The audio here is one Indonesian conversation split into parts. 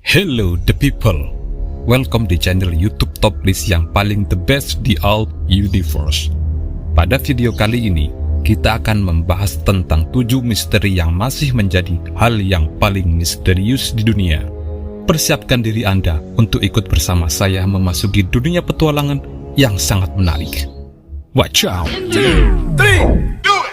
Hello the people, welcome di channel YouTube Top List yang paling the best di all universe. Pada video kali ini, kita akan membahas tentang 7 misteri yang masih menjadi hal yang paling misterius di dunia. Persiapkan diri Anda untuk ikut bersama saya memasuki dunia petualangan yang sangat menarik. Watch out! 1, 2, 3, do it!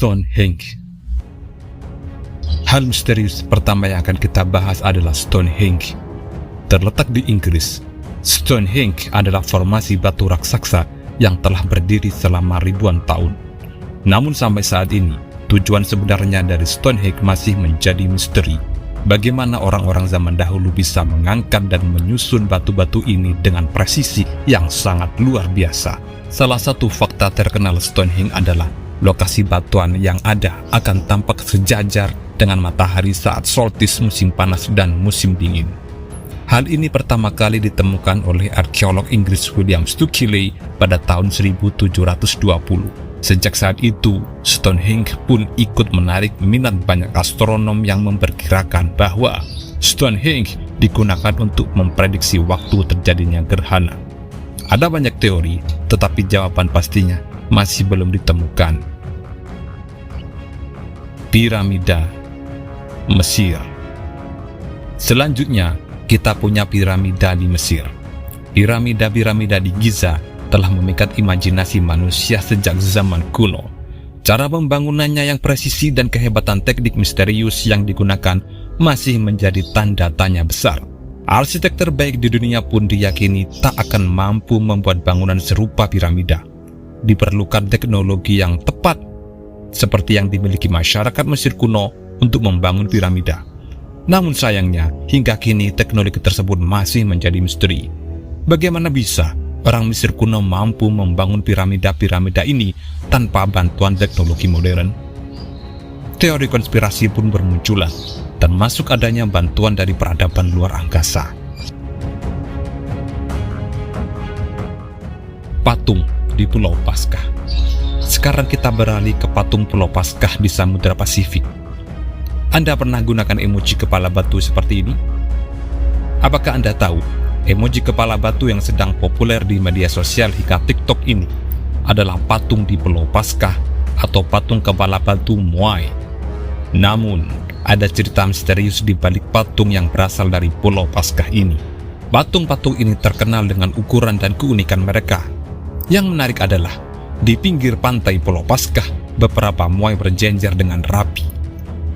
Stonehenge. Hal misterius pertama yang akan kita bahas adalah Stonehenge. Terletak di Inggris, Stonehenge adalah formasi batu raksasa yang telah berdiri selama ribuan tahun. Namun sampai saat ini, tujuan sebenarnya dari Stonehenge masih menjadi misteri. Bagaimana orang-orang zaman dahulu bisa mengangkat dan menyusun batu-batu ini dengan presisi yang sangat luar biasa. Salah satu fakta terkenal Stonehenge adalah lokasi batuan yang ada akan tampak sejajar dengan matahari saat solstice musim panas dan musim dingin. Hal ini pertama kali ditemukan oleh arkeolog Inggris William Stukeley pada tahun 1720. Sejak saat itu, Stonehenge pun ikut menarik minat banyak astronom yang memperkirakan bahwa Stonehenge digunakan untuk memprediksi waktu terjadinya gerhana. Ada banyak teori, tetapi jawaban pastinya masih belum ditemukan. Piramida Mesir. Selanjutnya, kita punya piramida di Mesir. Piramida-piramida di Giza telah memikat imajinasi manusia sejak zaman kuno. Cara pembangunannya yang presisi dan kehebatan teknik misterius yang digunakan masih menjadi tanda tanya besar. Arsitek terbaik di dunia pun diyakini tak akan mampu membuat bangunan serupa piramida. Diperlukan teknologi yang tepat seperti yang dimiliki masyarakat Mesir kuno untuk membangun piramida. Namun sayangnya, hingga kini teknologi tersebut masih menjadi misteri. Bagaimana bisa orang Mesir kuno mampu membangun piramida-piramida ini tanpa bantuan teknologi modern? Teori konspirasi pun bermunculan, termasuk adanya bantuan dari peradaban luar angkasa. Patung di Pulau Paskah. Sekarang kita beralih ke patung Pulau Paskah di Samudra Pasifik. Anda pernah gunakan emoji kepala batu seperti ini? Apakah Anda tahu, emoji kepala batu yang sedang populer di media sosial hingga TikTok ini adalah patung di Pulau Paskah atau patung kepala batu Moai? Namun, ada cerita misterius di balik patung yang berasal dari Pulau Paskah ini. Patung-patung ini terkenal dengan ukuran dan keunikan mereka. Yang menarik adalah, di pinggir pantai Pulau Paskah, beberapa muai berjejer dengan rapi.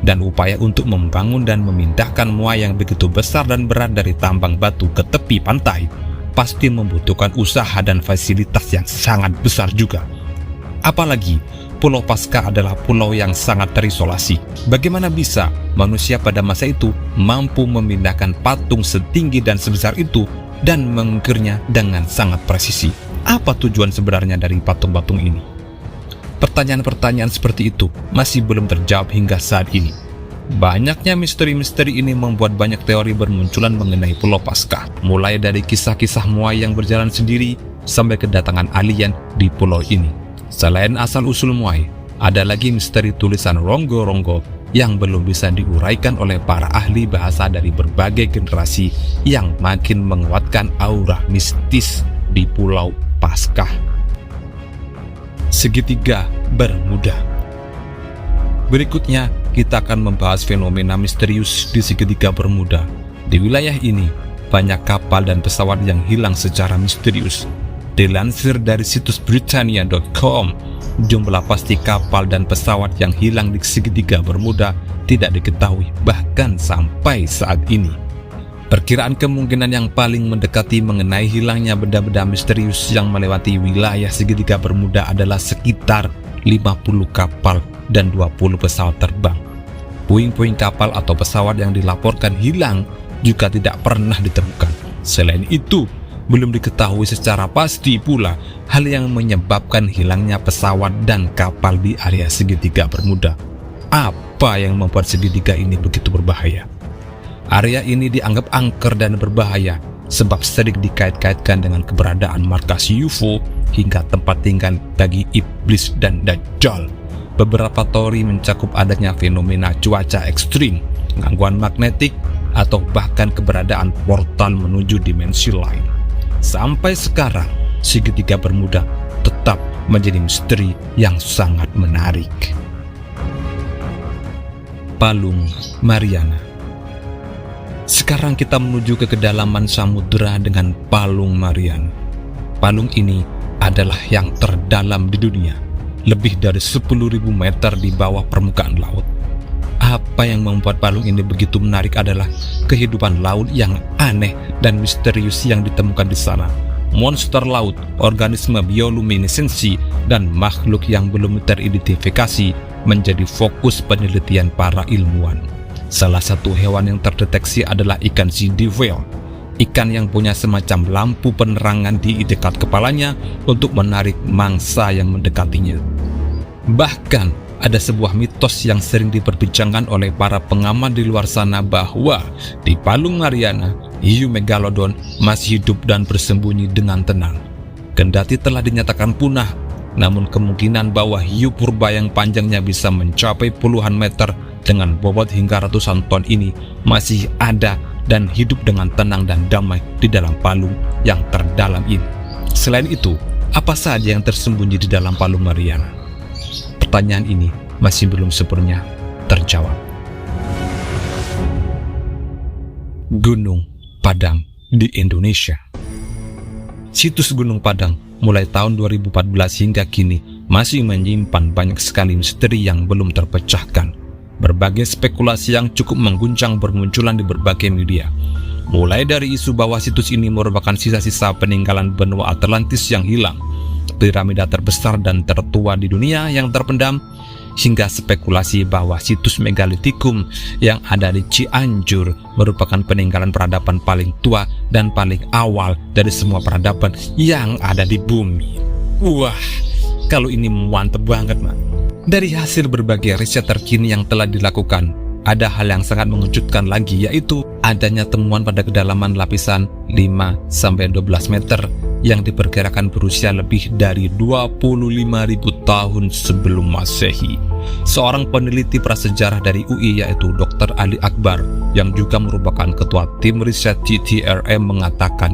Dan upaya untuk membangun dan memindahkan muai yang begitu besar dan berat dari tambang batu ke tepi pantai pasti membutuhkan usaha dan fasilitas yang sangat besar juga. Apalagi, Pulau Paskah adalah pulau yang sangat terisolasi. Bagaimana bisa manusia pada masa itu mampu memindahkan patung setinggi dan sebesar itu dan mengukirnya dengan sangat presisi? Apa tujuan sebenarnya dari patung-patung ini? Pertanyaan-pertanyaan seperti itu masih belum terjawab hingga saat ini. Banyaknya misteri-misteri ini membuat banyak teori bermunculan mengenai Pulau Paskah, mulai dari kisah-kisah muai yang berjalan sendiri sampai kedatangan alien di pulau ini. Selain asal-usul muai, ada lagi misteri tulisan ronggo-ronggo yang belum bisa diuraikan oleh para ahli bahasa dari berbagai generasi yang makin menguatkan aura mistis di Pulau Paskah. Segitiga Bermuda. Berikutnya, kita akan membahas fenomena misterius di segitiga Bermuda. Di wilayah ini, banyak kapal dan pesawat yang hilang secara misterius. Dilansir dari situs Britannia.com, jumlah pasti kapal dan pesawat yang hilang di segitiga Bermuda tidak diketahui bahkan sampai saat ini. Perkiraan kemungkinan yang paling mendekati mengenai hilangnya benda-benda misterius yang melewati wilayah segitiga Bermuda adalah sekitar 50 kapal dan 20 pesawat terbang. Puing-puing kapal atau pesawat yang dilaporkan hilang juga tidak pernah ditemukan. Selain itu, Belum diketahui secara pasti pula hal yang menyebabkan hilangnya pesawat dan kapal di area segitiga Bermuda. Apa yang membuat segitiga ini begitu berbahaya? Area ini dianggap angker dan berbahaya sebab sering dikait-kaitkan dengan keberadaan markas UFO hingga tempat tinggal bagi iblis dan dajjal. Beberapa teori mencakup adanya fenomena cuaca ekstrim, gangguan magnetik, atau bahkan keberadaan portal menuju dimensi lain. Sampai sekarang, segitiga Bermuda tetap menjadi misteri yang sangat menarik. Palung Mariana. Sekarang kita menuju ke kedalaman samudera dengan Palung Mariana. Palung ini adalah yang terdalam di dunia, lebih dari 10.000 meter di bawah permukaan laut. Apa yang membuat palung ini begitu menarik adalah kehidupan laut yang aneh dan misterius yang ditemukan di sana. Monster laut, organisme bioluminesensi, dan makhluk yang belum teridentifikasi menjadi fokus penelitian para ilmuwan. Salah satu hewan yang terdeteksi adalah ikan sea whale, ikan yang punya semacam lampu penerangan di dekat kepalanya untuk menarik mangsa yang mendekatinya. Bahkan ada sebuah mitos yang sering diperbincangkan oleh para pengamat di luar sana bahwa di Palung Mariana, hiu megalodon masih hidup dan bersembunyi dengan tenang. Kendati telah dinyatakan punah, namun kemungkinan bahwa hiu purba yang panjangnya bisa mencapai puluhan meter dengan bobot hingga ratusan ton ini masih ada dan hidup dengan tenang dan damai di dalam palung yang terdalam ini. Selain itu, apa saja yang tersembunyi di dalam Palung Mariana? Pertanyaan ini masih belum sepenuhnya terjawab. Gunung Padang di Indonesia. Situs Gunung Padang mulai tahun 2014 hingga kini masih menyimpan banyak sekali misteri yang belum terpecahkan. Berbagai spekulasi yang cukup mengguncang bermunculan di berbagai media. Mulai dari isu bahwa situs ini merupakan sisa-sisa peninggalan benua Atlantis yang hilang, piramida terbesar dan tertua di dunia yang terpendam, hingga spekulasi bahwa situs megalitikum yang ada di Cianjur merupakan peninggalan peradaban paling tua dan paling awal dari semua peradaban yang ada di bumi. Wah, kalau ini mantep banget, man. Dari hasil berbagai riset terkini yang telah dilakukan, ada hal yang sangat mengejutkan lagi, yaitu adanya temuan pada kedalaman lapisan 5-12 meter yang diperkirakan berusia lebih dari 25.000 tahun sebelum Masehi. Seorang peneliti prasejarah dari UI yaitu Dr. Ali Akbar yang juga merupakan ketua tim riset CTRM mengatakan,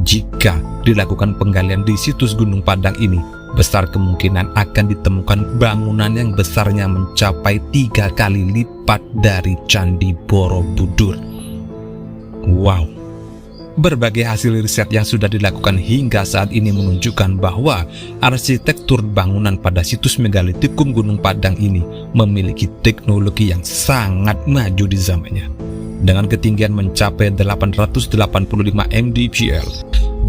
jika dilakukan penggalian di situs Gunung Padang ini, besar kemungkinan akan ditemukan bangunan yang besarnya mencapai 3 kali lipat dari Candi Borobudur. Wow. Berbagai hasil riset yang sudah dilakukan hingga saat ini menunjukkan bahwa arsitektur bangunan pada situs megalitikum Gunung Padang ini memiliki teknologi yang sangat maju di zamannya. Dengan ketinggian mencapai 885 mdpl,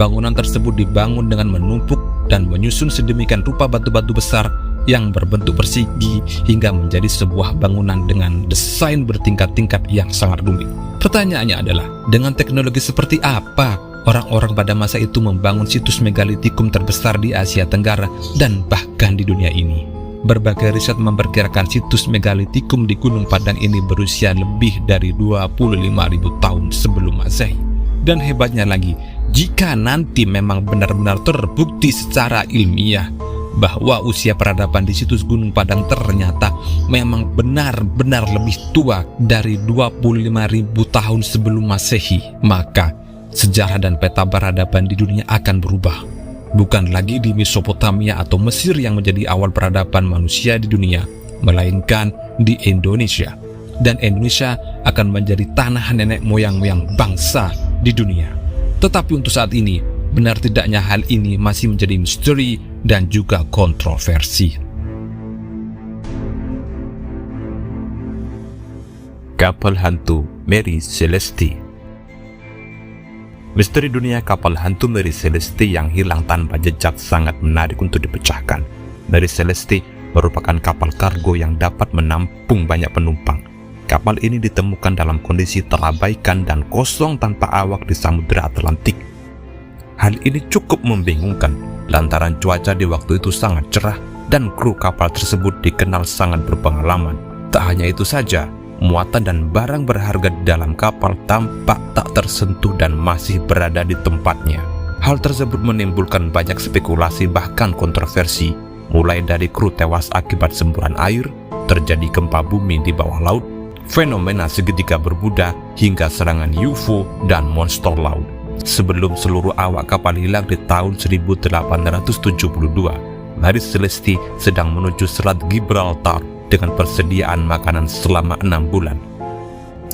bangunan tersebut dibangun dengan menumpuk dan menyusun sedemikian rupa batu-batu besar yang berbentuk persegi hingga menjadi sebuah bangunan dengan desain bertingkat-tingkat yang sangat rumit. Pertanyaannya adalah, dengan teknologi seperti apa orang-orang pada masa itu membangun situs megalitikum terbesar di Asia Tenggara dan bahkan di dunia ini? Berbagai riset memperkirakan situs megalitikum di Gunung Padang ini berusia lebih dari 25.000 tahun sebelum Masehi. Dan hebatnya lagi, jika nanti memang benar-benar terbukti secara ilmiah bahwa usia peradaban di situs Gunung Padang ternyata memang benar-benar lebih tua dari 25.000 tahun sebelum Masehi, maka sejarah dan peta peradaban di dunia akan berubah. Bukan lagi di Mesopotamia atau Mesir yang menjadi awal peradaban manusia di dunia, melainkan di Indonesia. Dan Indonesia akan menjadi tanah nenek moyang-moyang bangsa di dunia. Tetapi untuk saat ini, benar tidaknya hal ini masih menjadi misteri dan juga kontroversi. Kapal hantu Mary Celeste. Misteri dunia kapal hantu Mary Celeste yang hilang tanpa jejak sangat menarik untuk dipecahkan. Mary Celeste merupakan kapal kargo yang dapat menampung banyak penumpang. Kapal ini ditemukan dalam kondisi terabaikan dan kosong tanpa awak di Samudra Atlantik. Hal ini cukup membingungkan lantaran cuaca di waktu itu sangat cerah dan kru kapal tersebut dikenal sangat berpengalaman. Tak hanya itu saja, muatan dan barang berharga di dalam kapal tampak tak tersentuh dan masih berada di tempatnya. Hal tersebut menimbulkan banyak spekulasi bahkan kontroversi, mulai dari kru tewas akibat semburan air, terjadi gempa bumi di bawah laut, fenomena segitiga bermuda, hingga serangan UFO dan monster laut. Sebelum seluruh awak kapal hilang di tahun 1872, Mary Celeste sedang menuju Selat Gibraltar dengan persediaan makanan selama 6 bulan.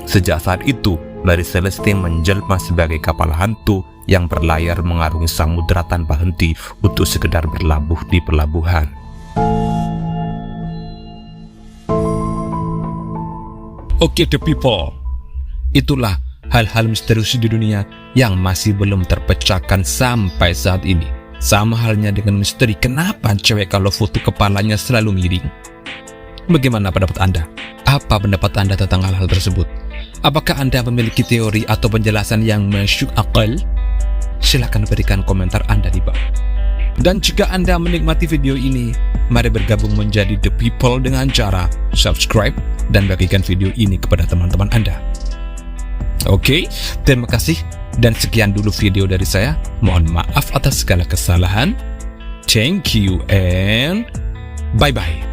Sejak saat itu, Mary Celeste menjelma sebagai kapal hantu yang berlayar mengarungi samudera tanpa henti untuk sekedar berlabuh di pelabuhan. Oke, the people, itulah hal-hal misterius di dunia yang masih belum terpecahkan sampai saat ini. Sama halnya dengan misteri kenapa cewek kalau foto kepalanya selalu miring. Bagaimana pendapat Anda? Apa pendapat Anda tentang hal-hal tersebut? Apakah Anda memiliki teori atau penjelasan yang masuk akal? Silahkan berikan komentar Anda di bawah. Dan jika Anda menikmati video ini, mari bergabung menjadi The People dengan cara subscribe dan bagikan video ini kepada teman-teman Anda. Oke, terima kasih dan sekian dulu video dari saya. Mohon maaf atas segala kesalahan. Thank you and bye-bye.